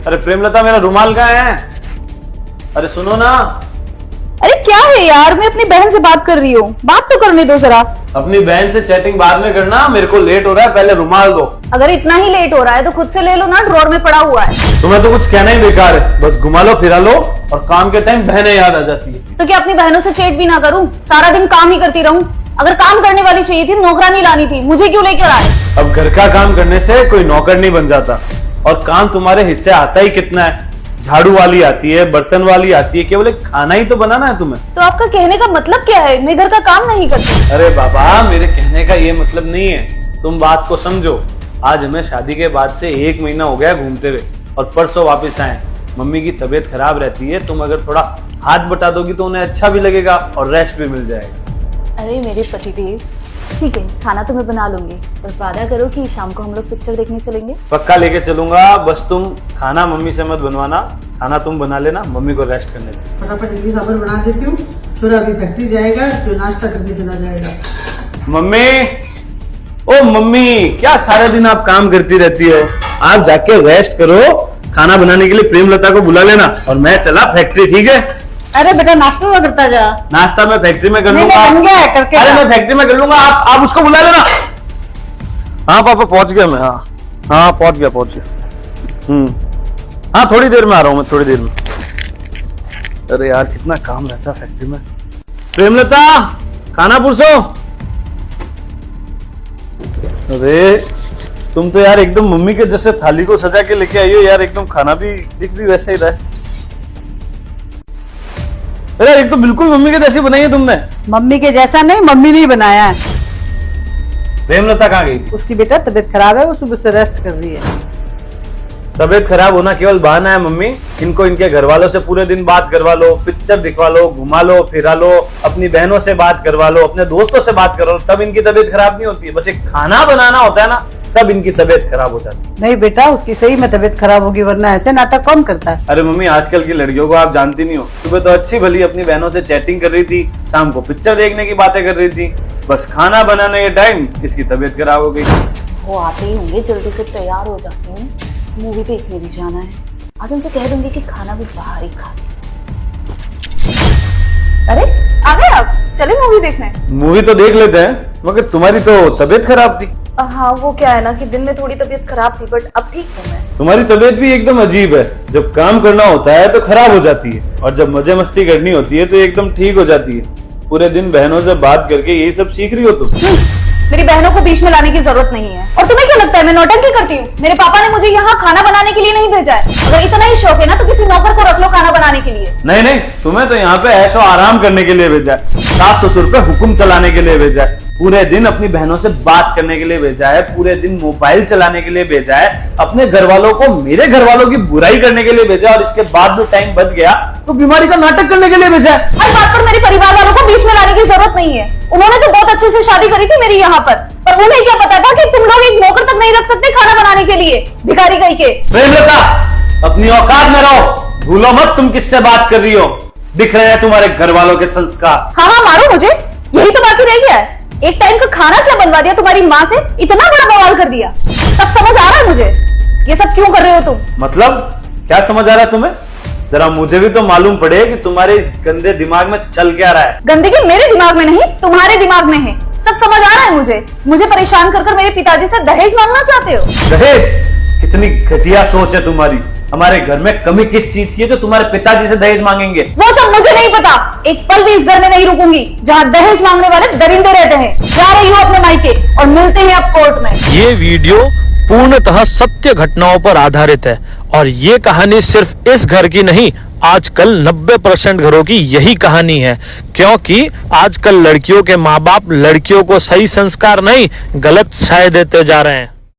अरे प्रेमलता, मेरा रुमाल कहाँ है? अरे सुनो ना। अरे क्या है यार, मैं अपनी बहन से बात कर रही हूँ, बात तो करने दो जरा। अपनी बहन से चैटिंग बाद में करना, मेरे को लेट हो रहा है, पहले रुमाल दो। अगर इतना ही लेट हो रहा है तो खुद से ले लो ना, ड्रॉर में पड़ा हुआ है। तुम्हें तो कुछ कहना ही बेकार है, बस घुमा लो फिरा लो और काम के टाइम बहनें याद आ जाती है। तो क्या अपनी बहनों से चैट भी ना करूँ? सारा दिन काम ही करती रहूं? अगर काम करने वाली चाहिए थी, नौकरानी लानी थी, मुझे क्यों लेकर आए? अब घर का काम करने से कोई नौकर नहीं बन जाता, और काम तुम्हारे हिस्से आता ही कितना है। झाड़ू वाली आती है, बर्तन वाली आती है, केवल एक खाना ही तो बनाना है तुम्हें। तो आपका कहने का मतलब क्या है? मैं घर का काम नहीं करती। अरे बाबा, मेरे कहने का ये मतलब नहीं है, तुम बात को समझो। आज हमें शादी के बाद से 1 महीना हो गया घूमते हुए, और परसों वापस आए। मम्मी की तबीयत खराब रहती है, तुम अगर थोड़ा हाथ बटा दोगी तो उन्हें अच्छा भी लगेगा और रेस्ट भी मिल जाएगा। अरे मेरे पतिदेव, ठीक है, खाना तो मैं बना लूंगी, पर वादा करो कि शाम को हम लोग पिक्चर देखने चलेंगे। पक्का लेके चलूंगा, बस तुम खाना मम्मी से मत बनवाना, खाना तुम बना लेना, मम्मी को रेस्ट करने दो। फटाफट इडली सांभर बना देती हूँ, फिर अभी फैक्ट्री जाएगा तो नाश्ता करके चला जाएगा। मम्मी, ओ मम्मी, क्या सारा दिन आप काम करती रहती हो? आप जाके रेस्ट करो, खाना बनाने के लिए प्रेमलता को बुला लेना, और मैं चला फैक्ट्री, ठीक है? अरे बेटा, नाश्ता तो करता जा। नाश्ता मैं फैक्ट्री में कर नहीं, लूंगा। बन गया है, करके अरे जा। मैं फैक्ट्री में कर लूंगा, आप उसको बुला लेना। हाँ पापा, पहुंच गया मैं। हाँ पहुंच गया। हाँ, थोड़ी देर में आ रहा हूँ मैं, थोड़ी देर में। अरे यार, कितना काम रहता है फैक्ट्री में। प्रेमलता, खाना पुरसो। अरे तुम तो यार एकदम मम्मी के जैसे थाली को सजा के लेके आई हो यार, एकदम खाना भी दिख भी वैसा ही रहा है। अरे एक तो बिल्कुल मम्मी के जैसी बनाई है तुमने। मम्मी के जैसा नहीं, मम्मी ने ही बनाया है। प्रेमलता कहाँ गई? उसकी बेटा तबीयत खराब है, वो सुबह से रेस्ट कर रही है। तबीयत खराब होना केवल बहाना है मम्मी। इनको इनके घर वालों से पूरे दिन बात करवा लो, पिक्चर दिखवा लो, घुमा लो फिरा लो, अपनी बहनों से बात करवा लो, अपने दोस्तों से बात करो, तब इनकी तबीयत खराब नहीं होती है। बस एक खाना बनाना होता है ना, तब इनकी तबीयत खराब हो जाती है। नहीं बेटा, उसकी सही में तबीयत खराब होगी, वरना ऐसे नाटक कौन करता है? अरे मम्मी, आजकल की लड़कियों को आप जानती नहीं हो। सुबह तो अच्छी भली अपनी बहनों से चैटिंग कर रही थी, शाम को पिक्चर देखने की बातें कर रही थी, बस खाना बनाने के टाइम इसकी तबीयत खराब हो गई। वो आते ही होंगे, जल्दी से तैयार हो जाते हैं, मूवी देखने भी जाना है। आज उनसे कह दूंगी कि खाना भी बाहर ही खा। अरे आ गए आप, चले मूवी देखने। मूवी तो देख लेते हैं, मगर तुम्हारी तो तबीयत खराब थी। हाँ, वो क्या है ना कि दिन में थोड़ी तबीयत खराब थी, बट अब ठीक हूँ मैं। तुम्हारी तबीयत भी एकदम अजीब है, जब काम करना होता है तो खराब हो जाती है, और जब मजे मस्ती करनी होती है तो एकदम ठीक हो जाती है। पूरे दिन बहनों से बात करके यही सब सीख रही हो तुम। मेरी बहनों को बीच में लाने की जरूरत नहीं है। और तुम्हें क्या लगता है मैं नौटंकी करती हूँ? मेरे पापा ने मुझे यहाँ खाना बनाने के लिए नहीं भेजा है। अगर इतना ही शौक है ना तो किसी नौकर को रख लो खाना बनाने के लिए। नहीं नहीं, तुम्हें तो यहाँ पे ऐशो आराम करने के लिए भेजा है, सास ससुर पे हुक्म चलाने के लिए भेजा है, पूरे दिन अपनी बहनों से बात करने के लिए भेजा है, पूरे दिन मोबाइल चलाने के लिए भेजा है, अपने घर वालों को मेरे घर वालों की बुराई करने के लिए भेजा, और इसके बाद जो टाइम बच गया तो बीमारी का नाटक करने के लिए भेजा है। हर बात पर मेरे परिवार वालों को बीच में लाने की जरूरत नहीं है। उन्होंने तो बहुत अच्छे से शादी करी थी मेरी यहाँ पर उन्हें क्या पता था कि तुम लोग एक नौकर तक नहीं रख सकते खाना बनाने के लिए, भिखारी कहीं के। प्रेमलता, अपनी औकात में रहो, भूलो मत तुम किससे बात कर रही हो। दिख रहे हैं तुम्हारे घर वालों के संस्कार। हाँ हाँ, मारो मुझे, यही तो बाकी रह गया है। एक टाइम का खाना क्या बनवा दिया तुम्हारी माँ से, इतना बड़ा बवाल कर दिया। तब समझ आ रहा है मुझे ये सब क्यों कर रहे हो तुम। मतलब क्या समझ आ रहा है तुम्हें? जरा मुझे भी तो मालूम पड़े कि तुम्हारे इस गंदे दिमाग में चल क्या रहा है। गंदगी मेरे दिमाग में नहीं, तुम्हारे दिमाग में है। सब समझ आ रहा है मुझे परेशान कर मेरे पिताजी से दहेज मांगना चाहते हो। दहेज? कितनी घटिया सोच है तुम्हारी। हमारे घर में कमी किस चीज की है जो तुम्हारे पिताजी से दहेज मांगेंगे? वो सब मुझे नहीं पता। एक पल भी इस घर में नहीं रुकूंगी जहाँ दहेज मांगने वाले दरिंदे रहते हैं। जा रही हूँ अपने मायके और मिलते हैं अब कोर्ट में। ये वीडियो पूर्णतः सत्य घटनाओं पर आधारित है, और ये कहानी सिर्फ इस घर की नहीं, आजकल 90% घरों की यही कहानी है। क्योंकि आजकल लड़कियों के माँ बाप लड़कियों को सही संस्कार नहीं, गलत साय देते जा रहे हैं।